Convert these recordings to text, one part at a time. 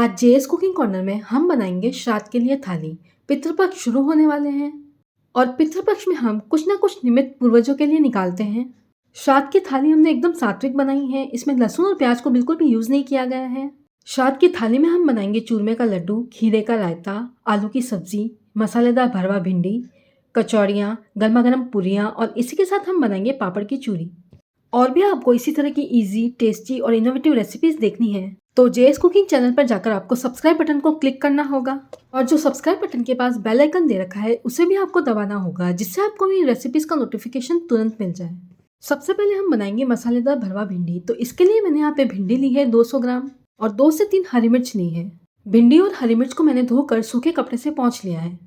आज JS cooking corner में हम बनाएंगे श्राद्ध के लिए थाली। पितृपक्ष शुरू होने वाले हैं और पितृपक्ष में हम कुछ ना कुछ निमित्त पूर्वजों के लिए निकालते हैं। श्राद्ध की थाली हमने एकदम सात्विक बनाई है, इसमें लहसुन और प्याज को बिल्कुल भी यूज नहीं किया गया है। श्राद्ध की थाली में हम बनाएंगे चूरमे का लड्डू, खीरे का रायता, आलू की सब्जी, मसालेदार भरवा भिंडी, कचौड़ियाँ, गर्मा गर्म पूरियाँ और इसी के साथ हम बनाएंगे पापड़ की चूरी। और भी आपको इसी तरह की इजी, टेस्टी और इनोवेटिव रेसिपीज देखनी है तो जेएस कुकिंग चैनल पर जाकर आपको सब्सक्राइब बटन को क्लिक करना होगा और जो सब्सक्राइब बटन के पास बेल आइकन दे रखा है उसे भी आपको दबाना होगा, जिससे आपको मेरी रेसिपीज का नोटिफिकेशन तुरंत मिल जाए। सबसे पहले हम बनाएंगे मसालेदार भरवा भिंडी। तो इसके लिए मैंने यहाँ पे भिंडी ली है 200 ग्राम और 2 से 3 हरी मिर्च ली है। भिंडी और हरी मिर्च को मैंने धोकर सूखे कपड़े से पोंछ लिया है।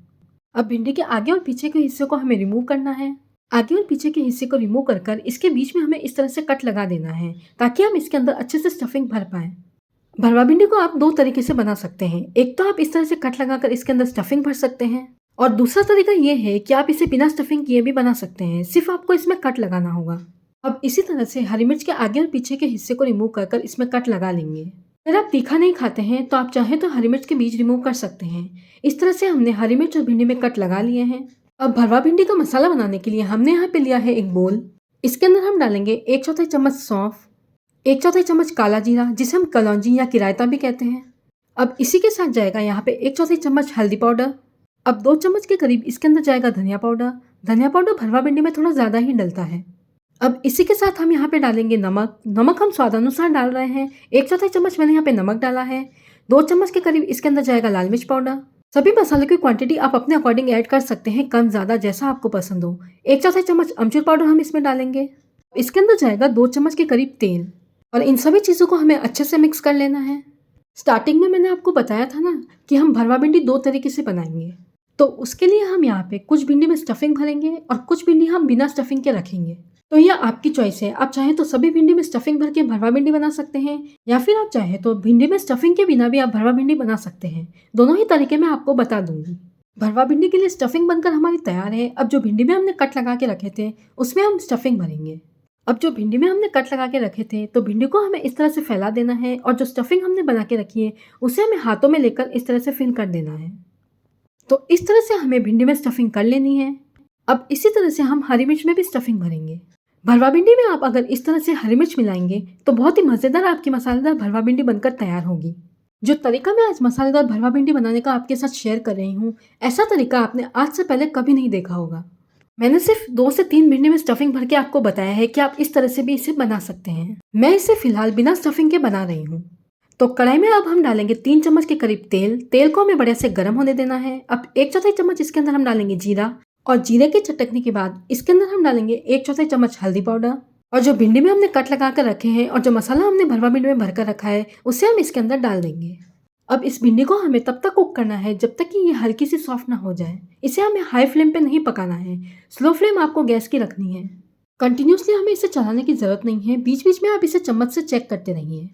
अब भिंडी के आगे और पीछे के हिस्से को हमें रिमूव करना है। आगे और पीछे के हिस्से को रिमूव कर इसके बीच में हमें इस तरह से कट लगा देना है ताकि हम इसके अंदर अच्छे से स्टफिंग भर पाएं। भरवा भिंडी को आप 2 तरीके से बना सकते हैं। एक तो आप इस तरह से कट लगाकर इसके अंदर स्टफिंग भर सकते हैं और दूसरा तरीका ये है कि आप इसे बिना स्टफिंग किए भी बना सकते हैं, सिर्फ आपको इसमें कट लगाना होगा। अब इसी तरह से हरी मिर्च के आगे और पीछे के हिस्से को रिमूव कर इसमें कट लगा लेंगे। अगर आप तीखा नहीं खाते हैं तो आप चाहें तो हरी मिर्च के बीज रिमूव कर सकते हैं। इस तरह से हमने हरी मिर्च और भिंडी में कट लगा लिए हैं। अब भरवा भिंडी का मसाला बनाने के लिए हमने यहाँ पे लिया है एक बोल। इसके अंदर हम डालेंगे 1/4 चम्मच सौंफ, 1/4 चम्मच काला जीरा जिसे हम कलौंजी या किरायता भी कहते हैं। अब इसी के साथ जाएगा यहाँ पे 1/4 चम्मच हल्दी पाउडर। अब 2 चम्मच के करीब इसके अंदर जाएगा धनिया पाउडर। धनिया पाउडर भरवा भिंडी में थोड़ा ज़्यादा ही डलता है। अब इसी के साथ हम यहाँ पे डालेंगे नमक। नमक हम स्वादानुसार डाल रहे हैं। 1/4 चम्मच मैंने यहाँ पे नमक डाला है। 2 चम्मच के करीब इसके अंदर जाएगा लाल मिर्च पाउडर। सभी मसालों की क्वांटिटी आप अपने अकॉर्डिंग ऐड कर सकते हैं, कम ज़्यादा जैसा आपको पसंद हो। 1/4 चम्मच अमचूर पाउडर हम इसमें डालेंगे। इसके अंदर जाएगा 2 चम्मच के करीब तेल और इन सभी चीज़ों को हमें अच्छे से मिक्स कर लेना है। स्टार्टिंग में मैंने आपको बताया था ना कि हम भरवा भिंडी 2 तरीके से बनाएंगे, तो उसके लिए हम यहाँ पे कुछ भिंडी में स्टफिंग भरेंगे और कुछ भिंडी हम बिना स्टफिंग के रखेंगे। तो यह आपकी चॉइस है, आप चाहें तो सभी भिंडी में स्टफिंग भर के भरवा भिंडी बना सकते हैं या फिर आप चाहें तो भिंडी में स्टफिंग के बिना भी आप भरवा भिंडी बना सकते हैं। दोनों ही तरीके मैं आपको बता दूंगी। भरवा भिंडी के लिए स्टफिंग बनकर हमारी तैयार है। अब जो भिंडी में हमने कट लगा के रखे थे उसमें हम स्टफिंग भरेंगे। अब जो भिंडी में हमने कट लगा के रखे थे तो भिंडी को हमें इस तरह से फैला देना है और जो स्टफिंग हमने बना के रखी है उसे हमें हाथों में लेकर इस तरह से फिल कर देना है। तो इस तरह से हमें भिंडी में स्टफिंग कर लेनी है। अब इसी तरह से हम हरी मिर्च में भी स्टफिंग भरेंगे। भरवा भिंडी में आप अगर इस तरह से हरी मिर्च मिलाएंगे तो बहुत ही मज़ेदार आपकी मसालेदार भरवा भिंडी बनकर तैयार होगी। जो तरीका मैं आज मसालेदार भरवा भिंडी बनाने का आपके साथ शेयर कर रही हूँ, ऐसा तरीका आपने आज से पहले कभी नहीं देखा होगा। मैंने सिर्फ 2 से 3 भिंडी में स्टफिंग भर के आपको बताया है कि आप इस तरह से भी इसे बना सकते हैं। मैं इसे फिलहाल बिना स्टफिंग के बना रही हूँ। तो कढ़ाई में अब हम डालेंगे 3 चम्मच के करीब तेल। तेल को हमें बढ़िया से गर्म होने देना है। अब 1/4 चम्मच इसके अंदर हम डालेंगे जीरा और जीरे के चटकने के बाद इसके अंदर हम डालेंगे 1/4 चम्मच हल्दी पाउडर और जो भिंडी में हमने कट लगा कर रखे हैं और जो मसाला हमने भरवा भिंडी में भरकर रखा है उसे हम इसके अंदर डाल देंगे। अब इस भिंडी को हमें तब तक कुक करना है जब तक कि ये हल्की सी सॉफ्ट ना हो जाए। इसे हमें हाई फ्लेम पे नहीं पकाना है, स्लो फ्लेम आपको गैस की रखनी है। कंटिन्यूसली हमें इसे चलाने की जरूरत नहीं है, बीच बीच में आप इसे चम्मच से चेक करते रहिए।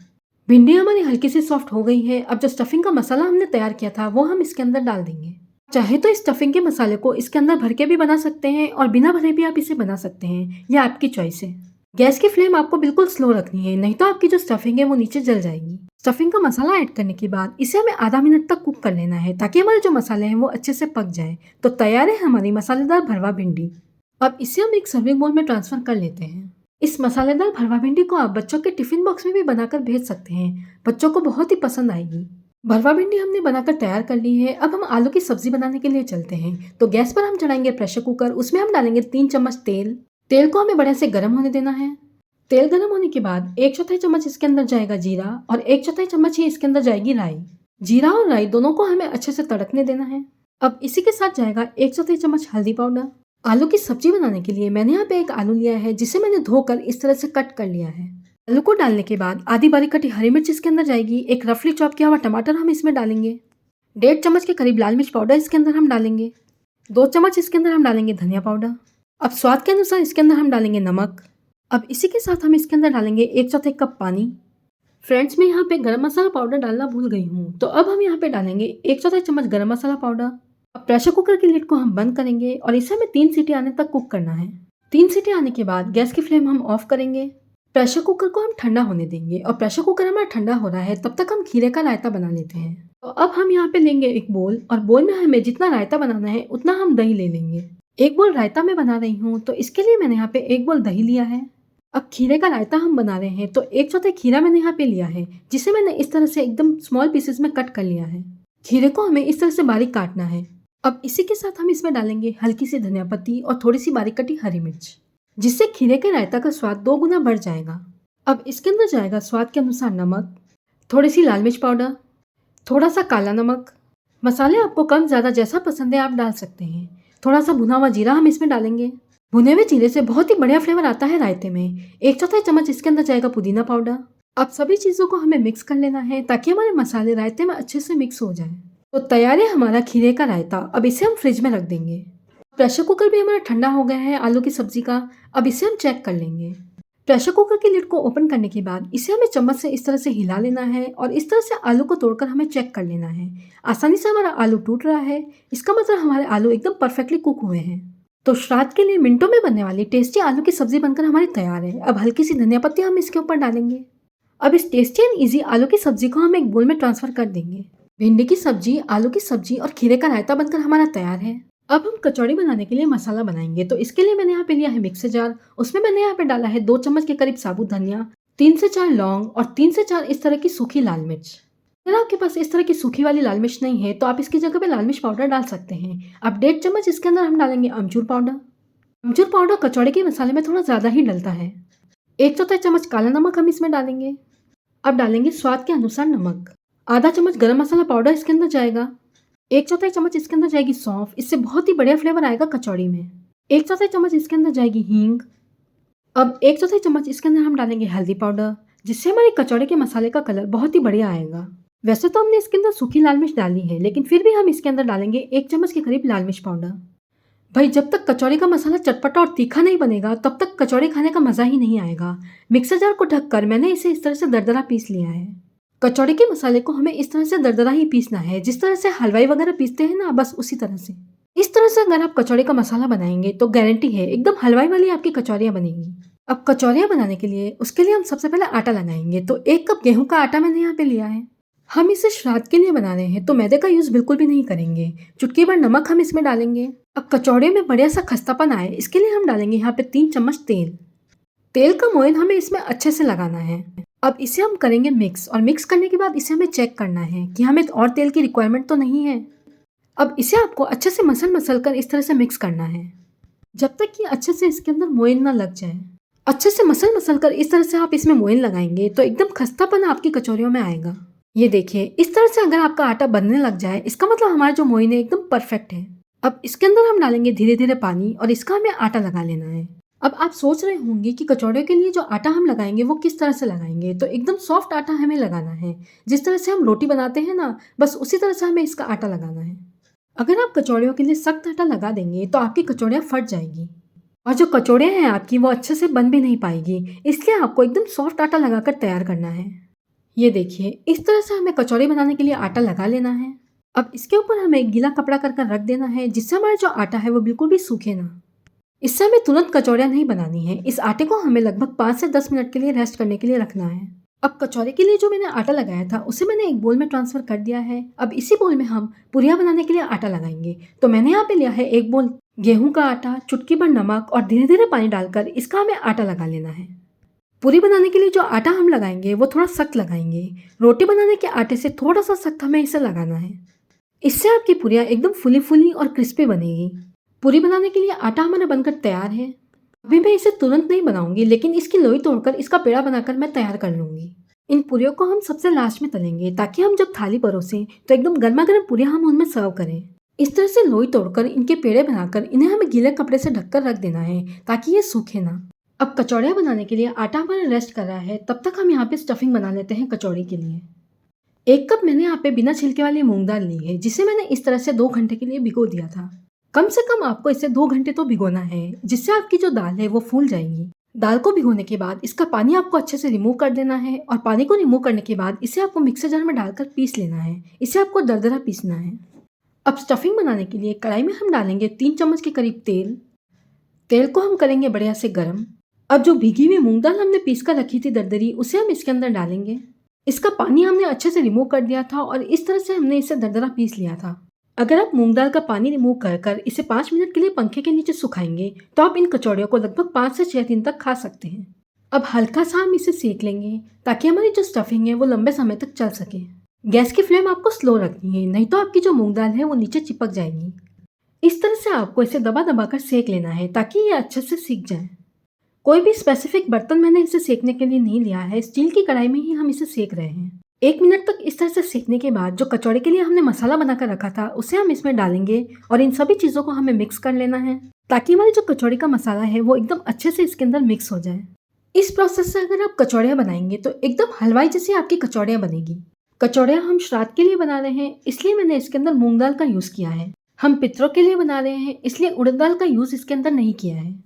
भिंडी हमारी हल्की सी सॉफ्ट हो गई है। अब जो स्टफिंग का मसाला हमने तैयार किया था वो हम इसके अंदर डाल देंगे। चाहे तो इस स्टफिंग के मसाले को इसके अंदर भर के भी बना सकते हैं और बिना भरे भी आप इसे बना सकते हैं, यह आपकी चॉइस है। गैस की फ्लेम आपको बिल्कुल स्लो रखनी है, नहीं तो आपकी जो स्टफिंग है वो नीचे जल जाएगी। स्टफिंग का मसाला ऐड करने के बाद इसे हमें आधा मिनट तक कुक कर लेना है ताकि हमारे जो मसाले हैं वो अच्छे से पक जाए। तो तैयार है हमारी मसालेदार भरवा भिंडी। अब इसे हम एक सर्विंग बोल में ट्रांसफर कर लेते हैं। इस मसालेदार भरवा भिंडी को आप बच्चों के टिफिन बॉक्स में भी बनाकर भेज सकते हैं, बच्चों को बहुत ही पसंद आएगी। भरवा भिंडी हमने बनाकर तैयार कर ली है। अब हम आलू की सब्जी बनाने के लिए चलते हैं। तो गैस पर हम चढ़ाएंगे प्रेशर कुकर। उसमें हम डालेंगे 3 चम्मच तेल। तेल को हमें बढ़िया से गर्म होने देना है। तेल गर्म होने के बाद 1/4 चम्मच इसके अंदर जाएगा जीरा और 1/4 चम्मच ही इसके अंदर जाएगी राई। जीरा और राई दोनों को हमें अच्छे से तड़कने देना है। अब इसी के साथ जाएगा 1/4 चम्मच हल्दी पाउडर। आलू की सब्जी बनाने के लिए मैंने यहाँ पे एक आलू लिया है जिसे मैंने धोकर इस तरह से कट कर लिया है। आलू को डालने के बाद आधी बारीक कटी हरी मिर्च इसके अंदर जाएगी। एक रफली चॉप किया हुआ टमाटर हम इसमें डालेंगे। 1.5 चम्मच के करीब लाल मिर्च पाउडर इसके अंदर हम डालेंगे। 2 चम्मच इसके अंदर हम डालेंगे धनिया पाउडर। अब स्वाद के अनुसार इसके अंदर हम डालेंगे नमक। अब इसी के साथ हम इसके अंदर डालेंगे 1/4 कप पानी। फ्रेंड्स, मैं यहाँ पे गरम मसाला पाउडर डालना भूल गई हूँ, तो अब हम यहाँ पे डालेंगे 1/4 चम्मच गरम मसाला पाउडर। अब प्रेशर कुकर की लिड को हम बंद करेंगे और इसे हमें 3 सीटी आने तक कुक करना है। 3 सीटी आने के बाद गैस की फ्लेम हम ऑफ करेंगे। प्रेशर कुकर को हम ठंडा होने देंगे और प्रेशर कुकर हमारा ठंडा हो रहा है तब तक हम खीरे का रायता बना लेते हैं। तो अब हम यहाँ पे लेंगे एक बोल और बोल में हमें जितना रायता बनाना है उतना हम दही ले लेंगे। एक बोल रायता मैं बना रही हूँ तो इसके लिए मैंने यहाँ पे एक बोल दही लिया है। अब खीरे का रायता हम बना रहे हैं तो एक चौथाई खीरा मैंने यहाँ पे लिया है जिसे मैंने इस तरह से एकदम स्मॉल पीसेस में कट कर लिया है। खीरे को हमें इस तरह से बारीक काटना है। अब इसी के साथ हम इसमें डालेंगे हल्की सी धनिया पत्ती और थोड़ी सी बारीक कटी हरी मिर्च, जिससे खीरे के रायता का स्वाद 2 गुना बढ़ जाएगा। अब इसके अंदर जाएगा स्वाद के अनुसार नमक, थोड़ी सी लाल मिर्च पाउडर, थोड़ा सा काला नमक। मसाले आपको कम ज़्यादा जैसा पसंद है आप डाल सकते हैं। थोड़ा सा भुना हुआ जीरा हम इसमें डालेंगे। भुने हुए जीरे से बहुत ही बढ़िया फ्लेवर आता है रायते में। एक चौथाई चम्मच इसके अंदर जाएगा पुदीना पाउडर। अब सभी चीज़ों को हमें मिक्स कर लेना है ताकि हमारे मसाले रायते में अच्छे से मिक्स हो जाए। तो तैयार है हमारा खीरे का रायता। अब इसे हम फ्रिज में रख देंगे। प्रेशर कुकर भी हमारा ठंडा हो गया है आलू की सब्जी का। अब इसे हम चेक कर लेंगे। प्रेशर कुकर की लिड को ओपन करने के बाद इसे हमें चम्मच से इस तरह से हिला लेना है और इस तरह से आलू को तोड़कर हमें चेक कर लेना है। आसानी से हमारा आलू टूट रहा है, इसका मतलब हमारे आलू एकदम परफेक्टली कुक हुए हैं। तो श्राद्ध के लिए मिनटों में बनने वाली टेस्टी आलू की सब्जी बनकर हमारी तैयार है। अब हल्की सी धनिया पत्ती हम इसके ऊपर डालेंगे। अब इस टेस्टी एंड ईजी आलू की सब्जी को हम एक बोल में ट्रांसफर कर देंगे। भिंडी की सब्जी, आलू की सब्जी और खीरे का रायता बनकर हमारा तैयार है। अब हम कचौड़ी बनाने के लिए मसाला बनाएंगे। तो इसके लिए मैंने यहाँ पे लिया है मिक्सर जार। उसमें मैंने यहाँ पे डाला है 2 चम्मच के करीब साबुत धनिया, 3 से 4 लौंग और 3 से 4 इस तरह की सूखी लाल मिर्च। अगर आपके पास इस तरह की सूखी वाली लाल मिर्च नहीं है तो आप इसकी जगह पे लाल मिर्च पाउडर डाल सकते हैं। अब 1.5 चम्मच इसके अंदर हम डालेंगे अमचूर पाउडर। अमचूर पाउडर कचौड़ी के मसाले में थोड़ा ज़्यादा ही डलता है। 1 चौथाई चम्मच काला नमक हम इसमें डालेंगे। अब डालेंगे स्वाद के अनुसार नमक। आधा चम्मच गरम मसाला पाउडर इसके अंदर जाएगा। 1 चौथाई चम्मच इसके अंदर जाएगी सौंफ, इससे बहुत ही बढ़िया फ्लेवर आएगा कचौड़ी में। 1 चौथाई चम्मच इसके अंदर जाएगी हींग। अब 1 चौथाई चम्मच इसके अंदर हम डालेंगे हल्दी पाउडर, जिससे हमारी कचौड़ी के मसाले का कलर बहुत ही बढ़िया आएगा। वैसे तो हमने इसके अंदर सूखी लाल मिर्च डाली है, लेकिन फिर भी हम इसके अंदर डालेंगे 1 चम्मच के करीब लाल मिर्च पाउडर। भाई जब तक कचौड़ी का मसाला चटपटा और तीखा नहीं बनेगा तब तक कचौड़ी खाने का मज़ा ही नहीं आएगा। मिक्सर जार को ढककर मैंने इसे इस तरह से दरदरा पीस लिया है। कचौड़ी के मसाले को हमें इस तरह से दरदरा ही पीसना है, जिस तरह से हलवाई वगैरह पीसते हैं ना, बस उसी तरह से। इस तरह से अगर आप कचौड़ी का मसाला बनाएंगे तो गारंटी है एकदम हलवाई वाली आपकी कचौरियाँ बनेंगी। अब कचौरियाँ बनाने के लिए उसके लिए हम सबसे पहले आटा लगाएंगे। तो 1 कप गेहूं का आटा मैंने यहाँ पे लिया है। हम इसे श्राद्ध के लिए बना रहे हैं तो मैदे का यूज़ बिल्कुल भी नहीं करेंगे। चुटकी भर नमक हम इसमें डालेंगे। अब कचौड़े में बढ़िया सा खस्तापन आए इसके लिए हम डालेंगे यहाँ पे 3 चम्मच तेल। तेल का मोयन हमें इसमें अच्छे से लगाना है। अब इसे हम करेंगे मिक्स और मिक्स करने के बाद इसे हमें चेक करना है कि हमें और तेल की रिक्वायरमेंट तो नहीं है। अब इसे आपको अच्छे से मसल कर इस तरह से मिक्स करना है जब तक कि अच्छे से इसके अंदर मोयन ना लग जाए। अच्छे से मसल कर इस तरह से आप इसमें मोयन लगाएंगे तो एकदम खस्तापन आपकी कचौरियों में आएगा। ये देखिए इस तरह से अगर आपका आटा बनने लग जाए इसका मतलब हमारा जो मोयन है एकदम परफेक्ट है। अब इसके अंदर हम डालेंगे धीरे धीरे पानी और इसका हमें आटा लगा लेना है। अब आप सोच रहे होंगे कि कचौड़ियों के लिए जो आटा हम लगाएंगे वो किस तरह से लगाएंगे। तो एकदम सॉफ्ट आटा हमें लगाना है, जिस तरह से हम रोटी बनाते हैं ना, बस उसी तरह से हमें इसका आटा लगाना है। अगर आप कचौड़ियों के लिए सख्त आटा लगा देंगे तो आपकी कचौड़ियाँ फट जाएगी और जो कचौड़ियाँ हैं आपकी वो अच्छे से बन भी नहीं पाएगी। इसलिए आपको एकदम सॉफ्ट आटा लगाकर तैयार करना है। ये देखिए इस तरह से हमें कचौड़ी बनाने के लिए आटा लगा लेना है। अब इसके ऊपर हमें एक गीला कपड़ा कर रख देना है, जिससे हमारा जो आटा है वो बिल्कुल भी सूखे ना। इससे हमें तुरंत कचौड़ियाँ नहीं बनानी है। इस आटे को हमें लगभग 5 से 10 मिनट के लिए रेस्ट करने के लिए रखना है। अब कचौड़ी के लिए जो मैंने आटा लगाया था उसे मैंने एक बोल में ट्रांसफर कर दिया है। अब इसी बोल में हम पुरिया बनाने के लिए आटा लगाएंगे। तो मैंने यहाँ पे लिया है 1 बोल गेहूं का आटा, चुटकी भर नमक और धीरे धीरे पानी डालकर इसका हमें आटा लगा लेना है। पूरी बनाने के लिए जो आटा हम लगाएंगे वो थोड़ा सख्त लगाएंगे। रोटी बनाने के आटे से थोड़ा सा सख्त हमें इसे लगाना है। इससे आपकी पूरियाँ एकदम फुली फुली और क्रिस्पी बनेगी। पूरी बनाने के लिए आटा हमारा बनकर तैयार है। अभी मैं इसे तुरंत नहीं बनाऊंगी, लेकिन इसकी लोई तोड़कर इसका पेड़ा बनाकर मैं तैयार कर लूंगी। इन पूरियों को हम सबसे लास्ट में तलेंगे ताकि हम जब थाली परोसें तो एकदम गर्मा गर्म पूरियाँ हम उनमें सर्व करें। इस तरह से लोई तोड़कर इनके पेड़े बनाकर इन्हें हमें गीले कपड़े से ढककर रख देना है ताकि ये सूखे ना। अब कचौड़ियाँ बनाने के लिए आटा हमारा रेस्ट कर रहा है, तब तक हम यहाँ पे स्टफिंग बना लेते हैं कचौड़ी के लिए। 1 कप मैंने यहाँ पे बिना छिलके वाली मूंग दाल ली है, जिसे मैंने इस तरह से 2 घंटे के लिए भिगो दिया था। कम से कम आपको इसे 2 घंटे तो भिगोना है, जिससे आपकी जो दाल है वो फूल जाएगी। दाल को भिगोने के बाद इसका पानी आपको अच्छे से रिमूव कर देना है और पानी को रिमूव करने के बाद इसे आपको मिक्सर जार में डालकर पीस लेना है। इसे आपको दरदरा पीसना है। अब स्टफिंग बनाने के लिए कढ़ाई में हम डालेंगे 3 चम्मच के करीब तेल। तेल को हम करेंगे बढ़िया से गर्म। अब जो भीगी हुई मूंग दाल हमने पीस कर रखी थी दरदरी, उसे हम इसके अंदर डालेंगे। इसका पानी हमने अच्छे से रिमूव कर दिया था और इस तरह से हमने इसे दरदरा पीस लिया था। अगर आप मूंग दाल का पानी रिमूव कर कर इसे 5 मिनट के लिए पंखे के नीचे सुखाएंगे तो आप इन कचौड़ियों को लगभग 5 से 6 दिन तक खा सकते हैं। अब हल्का सा हम इसे सेक लेंगे ताकि हमारी जो स्टफिंग है वो लंबे समय तक चल सके। गैस की फ्लेम आपको स्लो रखनी है, नहीं तो आपकी जो मूंग दाल है वो नीचे चिपक जाएगी। इस तरह से आपको इसे दबा दबा कर सेक लेना है ताकि ये अच्छे से सीख जाए। कोई भी स्पेसिफिक बर्तन मैंने इसे सेकने के लिए नहीं लिया है, स्टील की कढ़ाई में ही हम इसे सेक रहे हैं। 1 मिनट तक इस तरह से सेकने के बाद जो कचौड़ी के लिए हमने मसाला बनाकर रखा था उसे हम इसमें डालेंगे और इन सभी चीज़ों को हमें मिक्स कर लेना है ताकि हमारी जो कचौड़ी का मसाला है वो एकदम अच्छे से इसके अंदर मिक्स हो जाए। इस प्रोसेस से अगर आप कचौड़ियाँ बनाएंगे तो एकदम हलवाई जैसी आपकी कचौड़ियाँ बनेगी। कचौड़ियाँ हम श्राद्ध के लिए बना रहे हैं, इसलिए मैंने इसके अंदर मूंग दाल का यूज़ किया है। हम पितरों के लिए बना रहे हैं, इसलिए उड़द दाल का यूज़ इसके अंदर नहीं किया है।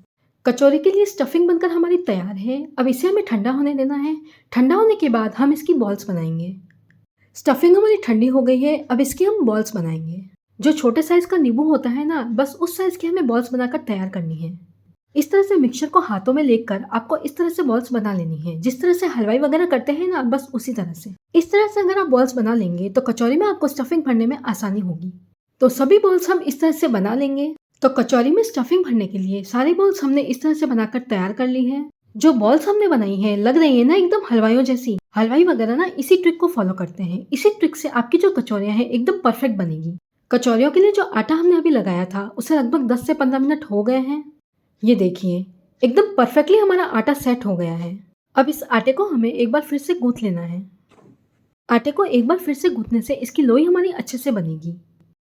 कचौरी के लिए स्टफिंग बनकर हमारी तैयार है। अब इसे हमें ठंडा होने देना है। ठंडा होने के बाद हम इसकी बॉल्स बनाएंगे। स्टफिंग हमारी ठंडी हो गई है, अब इसकी हम बॉल्स बनाएंगे। जो छोटे साइज़ का नींबू होता है ना, बस उस साइज़ की हमें बॉल्स बनाकर तैयार करनी है। इस तरह से मिक्सचर को हाथों में लेकर आपको इस तरह से बॉल्स बना लेनी है, जिस तरह से हलवाई वगैरह करते हैं ना, बस उसी तरह से। इस तरह से अगर आप बॉल्स बना लेंगे तो कचौरी में आपको स्टफिंग भरने में आसानी होगी। तो सभी बॉल्स हम इस तरह से बना लेंगे। तो कचौरी में स्टफिंग भरने के लिए सारी बॉल्स हमने इस तरह से बनाकर तैयार कर ली है। जो बॉल्स हमने बनाई है लग रही है ना एकदम हलवाइयों जैसी। हलवाई वगैरह ना इसी ट्रिक को फॉलो करते हैं। इसी ट्रिक से आपकी जो कचौरियाँ हैं एकदम परफेक्ट बनेगी। कचौरियों के लिए जो आटा हमने अभी लगाया था उसे लगभग 10 से 15 मिनट हो गए हैं। ये देखिए एकदम परफेक्टली हमारा आटा सेट हो गया है। अब इस आटे को हमें एक बार फिर से गूंथ लेना है। आटे को एक बार फिर से गूंथने से इसकी लोई हमारी अच्छे से बनेगी।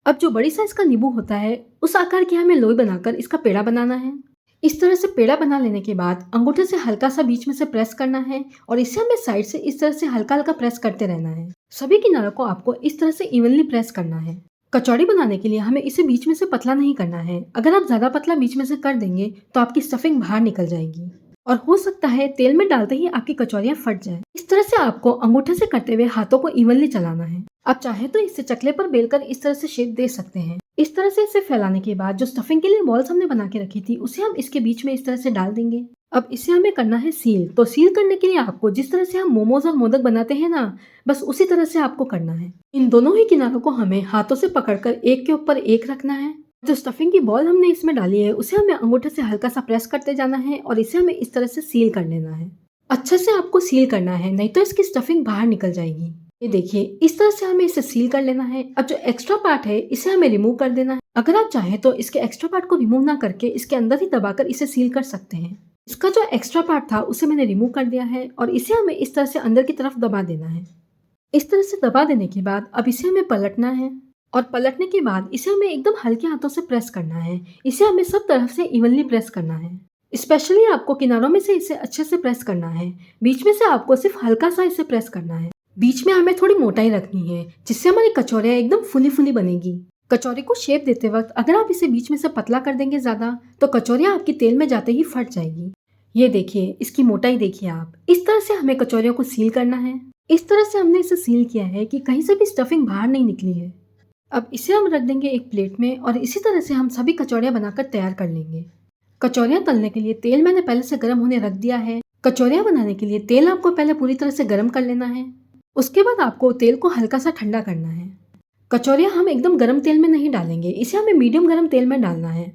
अब जो बड़ी साइज का नींबू होता है उस आकार की हमें लोई बनाकर इसका पेड़ा बनाना है। इस तरह से पेड़ा बना लेने के बाद अंगूठे से हल्का सा बीच में से प्रेस करना है और इसे हमें साइड से इस तरह से हल्का हल्का प्रेस करते रहना है। सभी किनारों को आपको इस तरह से इवनली प्रेस करना है। कचौड़ी बनाने के लिए हमें इसे बीच में से पतला नहीं करना है। अगर आप ज्यादा पतला बीच में से कर देंगे तो आपकी स्टफिंग बाहर निकल जाएगी और हो सकता है तेल में डालते ही आपकी कचौरियां फट जाए। इस तरह से आपको अंगूठे से करते हुए हाथों को इवनली चलाना है। आप चाहे तो इसे चकले पर बेलकर इस तरह से शेप दे सकते हैं। इस तरह से इसे फैलाने के बाद जो स्टफिंग के लिए बॉल्स हमने बना के रखी थी उसे हम इसके बीच में इस तरह से डाल देंगे। अब इसे हमें करना है सील। तो सील करने के लिए आपको जिस तरह से हम मोमोज और मोदक बनाते हैं ना, बस उसी तरह से आपको करना है। इन दोनों ही किनारों को हमें हाथों से पकड़कर एक के ऊपर एक रखना है। जो स्टफिंग की बॉल हमने इसमें डाली है उसे हमें अंगूठे से हल्का सा प्रेस करते जाना है और इसे हमें इस तरह से सील कर लेना है। अच्छे से आपको सील करना है, नहीं तो इसकी स्टफिंग बाहर निकल जाएगी। ये देखिए इस तरह से हमें इसे सील कर लेना है। अब जो एक्स्ट्रा पार्ट है इसे हमें रिमूव कर देना है। अगर आप चाहें तो इसके एक्स्ट्रा पार्ट को रिमूव ना करके इसके अंदर ही दबाकर इसे सील कर सकते हैं। इसका जो एक्स्ट्रा पार्ट था उसे मैंने रिमूव कर दिया है और इसे हमें इस तरह से अंदर की तरफ दबा देना है। इस तरह से दबा देने के बाद अब इसे हमें पलटना है और पलटने के बाद इसे हमें एकदम हल्के हाथों से प्रेस करना है। इसे हमें सब तरफ से इवनली प्रेस करना है। स्पेशली आपको किनारों में से इसे अच्छे से प्रेस करना है। बीच में से आपको सिर्फ हल्का सा इसे प्रेस करना है। बीच में हमें थोड़ी मोटाई रखनी है जिससे हमारी कचौरियाँ एकदम फुली फुली बनेगी। कचौरी को शेप देते वक्त अगर आप इसे बीच में से पतला कर देंगे ज्यादा तो कचौरियाँ आपकी तेल में जाते ही फट जाएगी। ये देखिए इसकी मोटाई देखिए आप। इस तरह से हमें कचौरियों को सील करना है। इस तरह से हमने इसे सील किया है कि कहीं से भी स्टफिंग बाहर नहीं निकली है। अब इसे हम रख देंगे एक प्लेट में और इसी तरह से हम सभी कचौरियाँ बनाकर तैयार कर लेंगे। कचौरियाँ तलने के लिए तेल मैंने पहले से गर्म होने रख दिया है। कचौरियाँ बनाने के लिए तेल आपको पहले पूरी तरह से गर्म कर लेना है। उसके बाद आपको तेल को हल्का सा ठंडा करना है। कचौरियाँ हम एकदम गर्म तेल में नहीं डालेंगे, इसे हमें मीडियम गर्म तेल में डालना है।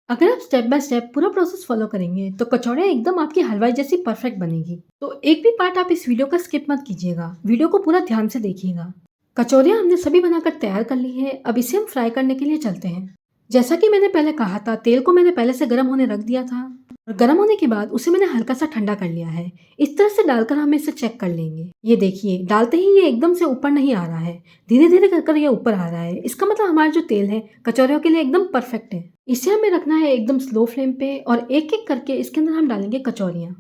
अगर आप स्टेप बाय स्टेप पूरा प्रोसेस फॉलो करेंगे तो कचौड़ियाँ एकदम आपकी हलवाई जैसी परफेक्ट बनेगी। तो एक भी पार्ट आप इस वीडियो का स्किप मत कीजिएगा, वीडियो को पूरा ध्यान से देखिएगा। कचौड़ियाँ हमने सभी बनाकर तैयार कर ली है। अब इसे हम फ्राई करने के लिए चलते हैं। जैसा कि मैंने पहले कहा था, तेल को मैंने पहले से गर्म होने रख दिया था और गर्म होने के बाद उसे मैंने हल्का सा ठंडा कर लिया है। इस तरह से डालकर हम इसे चेक कर लेंगे। ये देखिए डालते ही ये एकदम से ऊपर नहीं आ रहा है, धीरे धीरे कर ये ऊपर आ रहा है। इसका मतलब हमारा जो तेल है कचौरियों के लिए एकदम परफेक्ट है। इसे हमें रखना है एकदम स्लो फ्लेम पे और एक एक करके इसके अंदर हम डालेंगे कचौरियाँ।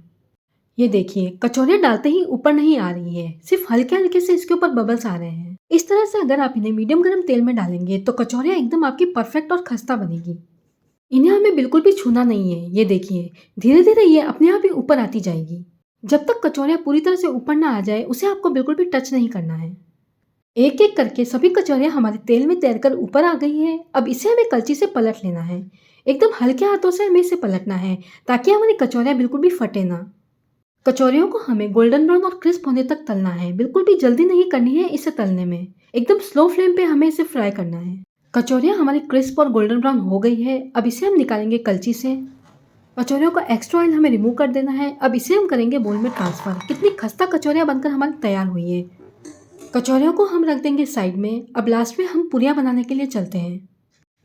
ये देखिए कचौरियाँ डालते ही ऊपर नहीं आ रही है, सिर्फ हल्के हल्के से इसके ऊपर बबल्स आ रहे हैं। इस तरह से अगर आप इन्हें मीडियम गर्म तेल में डालेंगे तो कचौरियाँ एकदम आपकी परफेक्ट और खस्ता बनेगी। इन्हें हमें बिल्कुल भी छूना नहीं है। ये देखिए धीरे धीरे ये अपने आप ही ऊपर आती जाएगी। जब तक कचौरियाँ पूरी तरह से ऊपर ना आ जाए उसे आपको बिल्कुल भी टच नहीं करना है। एक एक करके सभी कचौरियाँ हमारे तेल में तैरकर ऊपर आ गई है। अब इसे हमें कलची से पलट लेना है। एकदम हल्के हाथों से हमें इसे पलटना है ताकि हमारी कचौरियाँ बिल्कुल भी फटे ना। कचौरियों को हमें गोल्डन ब्राउन और क्रिस्प होने तक तलना है, बिल्कुल भी जल्दी नहीं करनी है इसे तलने में। एकदम स्लो फ्लेम पे हमें इसे फ्राई करना है। कचौरियाँ हमारी क्रिस्प और गोल्डन ब्राउन हो गई है। अब इसे हम निकालेंगे कलची से। कचौरियों का एक्स्ट्रा ऑयल हमें रिमूव कर देना है। अब इसे हम करेंगे बोल में ट्रांसफर। कितनी खस्ता कचौरियाँ बनकर हमारी तैयार हुई है। कचौरियों को हम रख देंगे साइड में। अब लास्ट में हम पूरियाँ बनाने के लिए चलते हैं।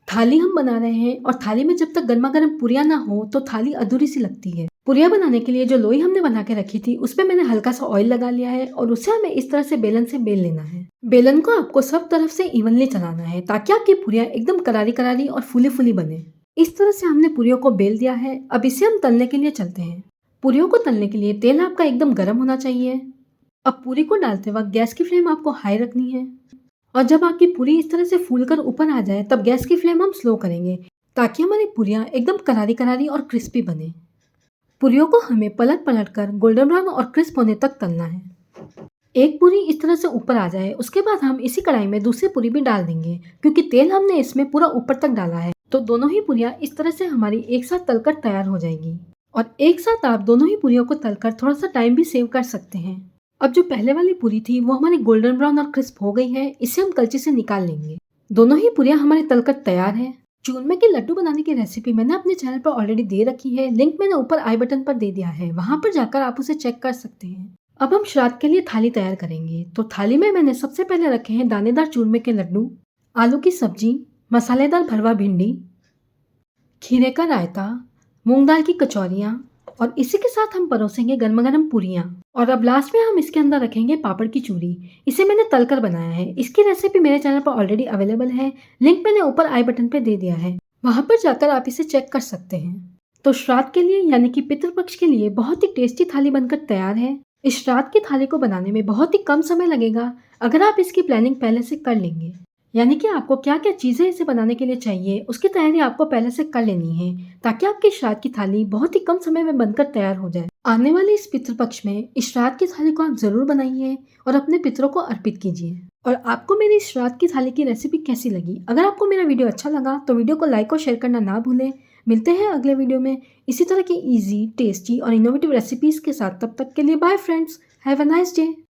थाली हम बना रहे हैं और थाली में जब तक गर्मा गर्म पूरियाँ ना हो तो थाली अधूरी सी लगती है। पूरियाँ बनाने के लिए जो लोई हमने बना के रखी थी उस पे मैंने हल्का सा ऑयल लगा लिया है और उसे हमें इस तरह से बेलन से बेल लेना है। बेलन को आपको सब तरफ से इवनली चलाना है ताकि आपकी पूरियाँ एकदम करारी करारी और फूली फूली बने। इस तरह से हमने पूरियों को बेल दिया है। अब इसे हम तलने के लिए चलते हैं। पूरियों को तलने के लिए तेल आपका एकदम गर्म होना चाहिए। अब पूरी को डालते वक्त गैस की फ्लेम आपको हाई रखनी है और जब आपकी पूरी इस तरह से फूलकर ऊपर आ जाए तब गैस की फ्लेम हम स्लो करेंगे ताकि हमारी पूरियाँ एकदम करारी करारी और क्रिस्पी बने। पूरियों को हमें पलट पलट कर गोल्डन ब्राउन और क्रिस्प होने तक तलना है। एक पूरी इस तरह से ऊपर आ जाए उसके बाद हम इसी कढ़ाई में दूसरी पूरी भी डाल देंगे क्योंकि तेल हमने इसमें पूरा ऊपर तक डाला है तो दोनों ही पूरियाँ इस तरह से हमारी एक साथ तलकर तैयार हो जाएगी। और एक साथ आप दोनों ही पूरियों को तलकर थोड़ा सा टाइम भी सेव कर सकते हैं। अब जो पहले वाली पूरी थी वो हमारी गोल्डन ब्राउन और क्रिस्प हो गई है। इसे हम कलची से निकाल लेंगे। दोनों ही पूरियाँ हमारी तलकर तैयार है। चूरमे के लड्डू बनाने की रेसिपी मैंने अपने चैनल पर ऑलरेडी दे रखी है। लिंक मैंने ऊपर आई बटन पर दे दिया है, वहां पर जाकर आप उसे चेक कर सकते हैं। अब हम श्राद्ध के लिए थाली तैयार करेंगे। तो थाली में मैंने सबसे पहले रखे हैं दानेदार चूरमे के लड्डू, आलू की सब्जी, मसालेदार भरवा भिंडी, खीरे का रायता, मूंग दाल की कचौरियाँ और इसी के साथ हम परोसेंगे गर्मा गर्म पूरियाँ। और अब लास्ट में हम इसके अंदर रखेंगे पापड़ की चूरी। इसे मैंने तलकर बनाया है। इसकी रेसिपी मेरे चैनल पर ऑलरेडी अवेलेबल है। लिंक मैंने ऊपर आई बटन पे दे दिया है, वहां पर जाकर आप इसे चेक कर सकते हैं। तो श्राद्ध के लिए यानी कि पितृपक्ष के लिए बहुत ही टेस्टी थाली बनकर तैयार है। इस श्राद्ध की थाली को बनाने में बहुत ही कम समय लगेगा अगर आप इसकी प्लानिंग पहले से कर लेंगे। यानी कि आपको क्या क्या चीज़ें इसे बनाने के लिए चाहिए उसकी तैयारी आपको पहले से कर लेनी है ताकि आपकी श्राद्ध की थाली बहुत ही कम समय में बनकर तैयार हो जाए। आने वाले इस पितृपक्ष में इस श्राद्ध की थाली को आप जरूर बनाइए और अपने पितरों को अर्पित कीजिए। और आपको मेरी इस श्राद्ध की थाली की रेसिपी कैसी लगी? अगर आपको मेरा वीडियो अच्छा लगा तो वीडियो को लाइक और शेयर करना ना भूलें। मिलते हैं अगले वीडियो में इसी तरह की इजी, टेस्टी और इनोवेटिव रेसिपीज के साथ। तब तक के लिए bye friends, have a nice day.